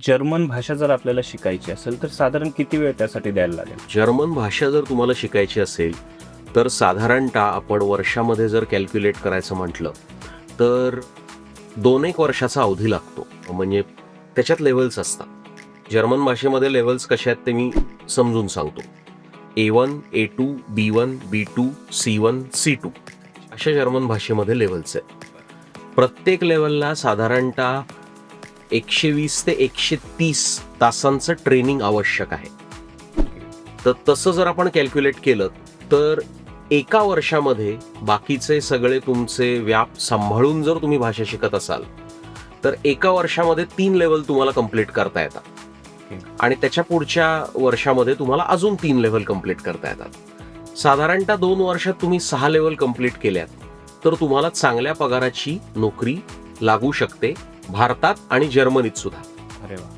German भाषा जर आपल्याला शिकायची असेल तर साधारण किती वेळ त्यासाठी द्यायला लागेल? जर्मन भाषा जर तुम्हाला शिकायची असेल तर साधारणतः आपण वर्षामध्ये जर कॅल्क्युलेट करायचं म्हटलं तर 2-1 वर्षाचा अवधी लागतो. म्हणजे त्याच्यात लेवल्स असतात. जर्मन भाषेमध्ये लेवल्स कशा आहेत ते मी समजून सांगतो. A1, A2, B1, B2, C1, C2 अशा जर्मन भाषेमध्ये लेवल्स आहेत. प्रत्येक लेवलला साधारणतः 120 ते 130 तासांचं ट्रेनिंग आवश्यक आहे. तर तसं जर आपण कॅल्क्युलेट केलं तर एका वर्षामध्ये बाकीचे सगळे तुमचे व्याप सांभाळून जर तुम्ही भाषा शिकत असाल तर एका वर्षामध्ये 3 लेवल तुम्हाला कंप्लीट करता येतात आणि त्याच्या पुढच्या वर्षामध्ये तुम्हाला अजून 3 लेवल कंप्लीट करता येतात. साधारणतः 2 वर्षात तुम्ही 6 लेवल कंप्लीट केल्यात तर तुम्हाला चांगल्या पगाराची नोकरी लागू शकते भारतात आणि जर्मनीत सुद्धा. अरे वा.